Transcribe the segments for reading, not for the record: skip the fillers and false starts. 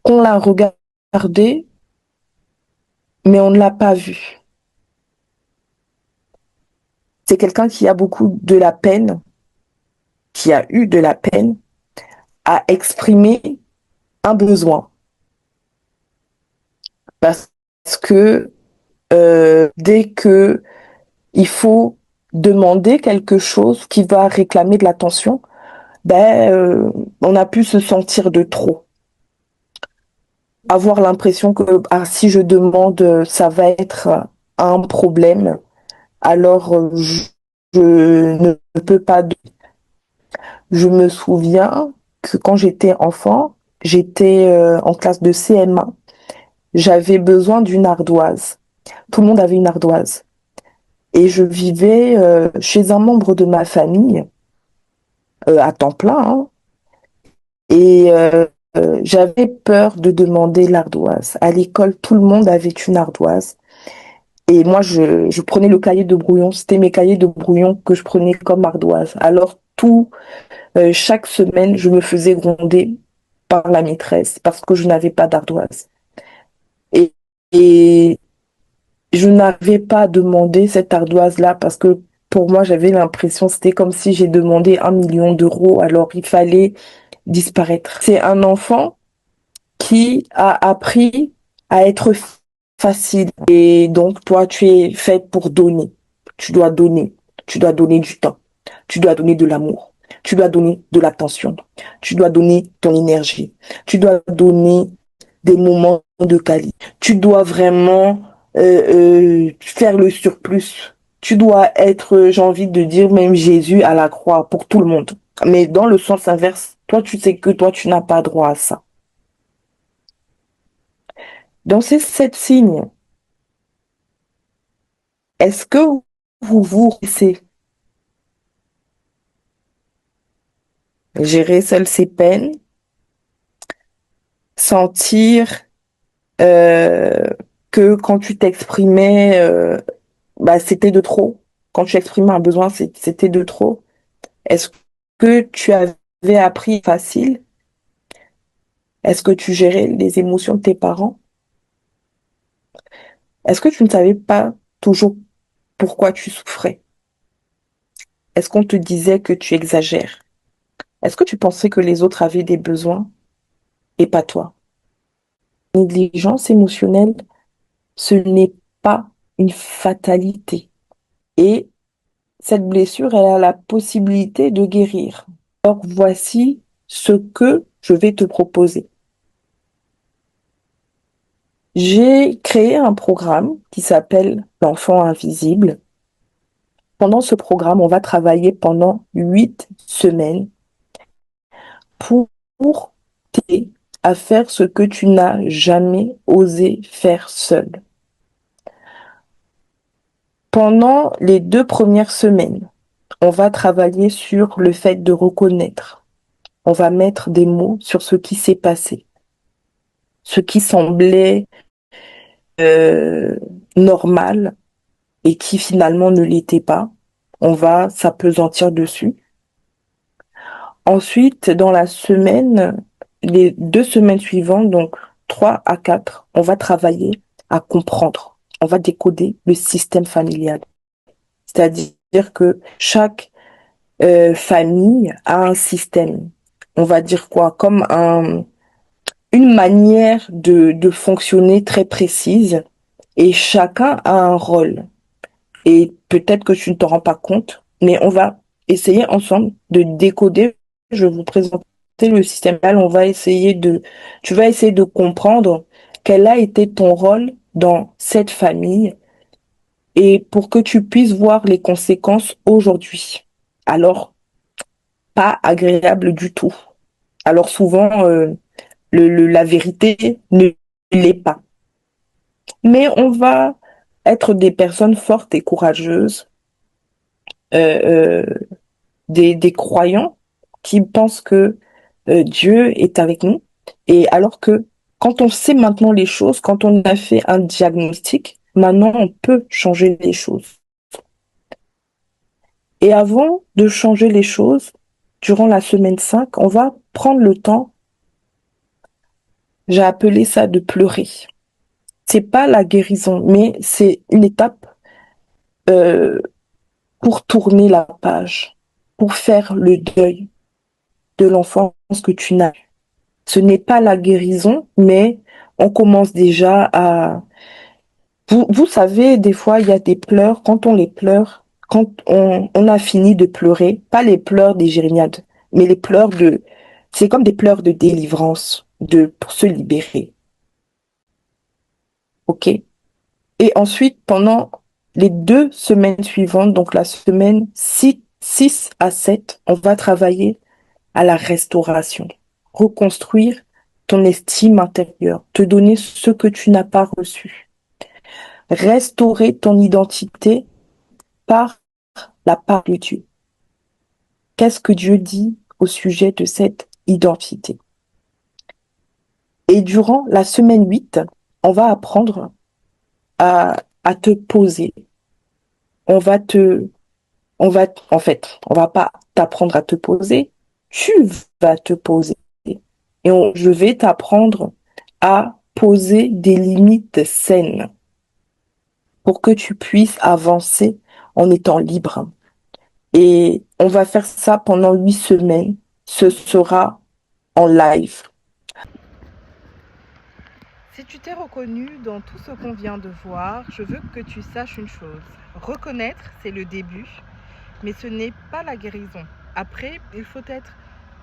qu'on l'a regardé, mais on ne l'a pas vu. C'est quelqu'un qui a beaucoup de la peine, qui a eu de la peine à exprimer un besoin. Parce que dès que il faut demander quelque chose qui va réclamer de l'attention, on a pu se sentir de trop. Avoir l'impression que si je demande, ça va être un problème, alors je ne peux pas. Je me souviens que quand j'étais enfant, j'étais en classe de CM1, j'avais besoin d'une ardoise. Tout le monde avait une ardoise. Et je vivais chez un membre de ma famille à temps plein, hein, et j'avais peur de demander l'ardoise. À l'école, tout le monde avait une ardoise. Et moi, je prenais le cahier de brouillon. C'était mes cahiers de brouillon que je prenais comme ardoise. Alors, chaque semaine, je me faisais gronder par la maîtresse parce que je n'avais pas d'ardoise. Et, et je n'avais pas demandé cette ardoise-là parce que pour moi, j'avais l'impression, c'était comme si j'ai demandé 1 million d'euros, alors il fallait disparaître. C'est un enfant qui a appris à être facile. Et donc, toi, tu es faite pour donner. Tu dois donner. Tu dois donner du temps. Tu dois donner de l'amour. Tu dois donner de l'attention. Tu dois donner ton énergie. Tu dois donner des moments de qualité. Tu dois vraiment faire le surplus. Tu dois être, j'ai envie de dire, même Jésus à la croix pour tout le monde. Mais dans le sens inverse, toi, tu sais que toi, tu n'as pas droit à ça. Donc, ces 7 signes, est-ce que vous laissez gérer seul ses peines, sentir euh, que quand tu t'exprimais, c'était de trop. Quand tu exprimais un besoin, c'était de trop. Est-ce que tu avais appris facile? Est-ce que tu gérais les émotions de tes parents? Est-ce que tu ne savais pas toujours pourquoi tu souffrais? Est-ce qu'on te disait que tu exagères? Est-ce que tu pensais que les autres avaient des besoins et pas toi? Négligence émotionnelle, ce n'est pas une fatalité. Et cette blessure, elle a la possibilité de guérir. Alors voici ce que je vais te proposer. J'ai créé un programme qui s'appelle l'enfant invisible. Pendant ce programme, on va travailler pendant 8 semaines pour t'aider à faire ce que tu n'as jamais osé faire seul. Pendant les 2 premières semaines, on va travailler sur le fait de reconnaître. On va mettre des mots sur ce qui s'est passé, ce qui semblait euh, normal et qui finalement ne l'était pas. On va s'appesantir dessus. Ensuite, dans la semaine, les 2 semaines suivantes, donc 3 à 4, on va travailler à comprendre. On va décoder le système familial. C'est-à-dire que chaque famille a un système. On va dire quoi? Comme une manière de fonctionner très précise et chacun a un rôle. Et peut-être que tu ne te rends pas compte, mais on va essayer ensemble de décoder. Je vais vous présenter le système. On va tu vas essayer de comprendre quel a été ton rôle dans cette famille et pour que tu puisses voir les conséquences aujourd'hui. Alors, pas agréable du tout. Alors souvent, la vérité ne l'est pas. Mais on va être des personnes fortes et courageuses, euh, euh, des croyants qui pensent que Dieu est avec nous. Et alors que quand on sait maintenant les choses, quand on a fait un diagnostic, maintenant on peut changer les choses. Et avant de changer les choses, durant la semaine 5, on va prendre le temps J'ai appelé ça de pleurer. C'est pas la guérison, mais c'est une étape euh, pour tourner la page, pour faire le deuil de l'enfance que tu n'as. Ce n'est pas la guérison, mais on commence déjà à... vous savez, des fois, il y a des pleurs, quand on les pleure, quand on a fini de pleurer, pas les pleurs des jérémiades, mais les pleurs de... C'est comme des pleurs de délivrance, pour se libérer. OK? Et ensuite, pendant les 2 semaines suivantes, donc la semaine 6 à 7, on va travailler à la restauration, reconstruire ton estime intérieure, te donner ce que tu n'as pas reçu, restaurer ton identité par la part de Dieu. Qu'est-ce que Dieu dit au sujet de cette identité? Et durant la semaine 8, on va apprendre à te poser. On va te, on va pas t'apprendre à te poser, tu vas te poser. Et je vais t'apprendre à poser des limites saines pour que tu puisses avancer en étant libre. Et on va faire ça pendant 8 semaines. Ce sera en live. Si tu t'es reconnu dans tout ce qu'on vient de voir, je veux que tu saches une chose. Reconnaître, c'est le début, mais ce n'est pas la guérison. Après, il faut être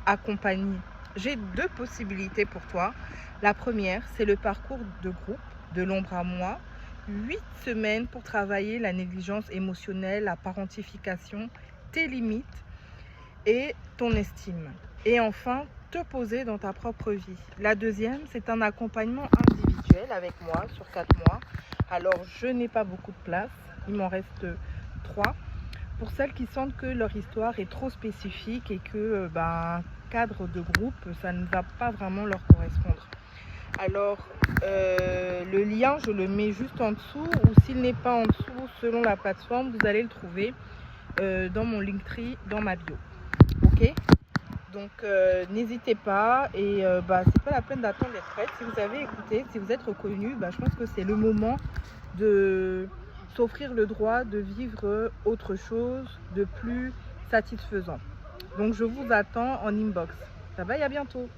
accompagné. J'ai 2 possibilités pour toi. La première, c'est le parcours de groupe de l'ombre à moi. 8 semaines pour travailler la négligence émotionnelle, la parentification, tes limites et ton estime. Et enfin, te poser dans ta propre vie. La deuxième, c'est un accompagnement individuel avec moi sur 4 mois. Alors, je n'ai pas beaucoup de place, il m'en reste 3. Pour celles qui sentent que leur histoire est trop spécifique et que cadre de groupe, ça ne va pas vraiment leur correspondre. Alors, le lien, je le mets juste en dessous, ou s'il n'est pas en dessous, selon la plateforme, vous allez le trouver dans mon Linktree, dans ma bio. Ok? Donc, n'hésitez pas, et c'est pas la peine d'attendre d'être prête. Si vous avez écouté, si vous êtes reconnu, je pense que c'est le moment de s'offrir le droit de vivre autre chose de plus satisfaisant. Donc, je vous attends en inbox. Ça va, et à bientôt.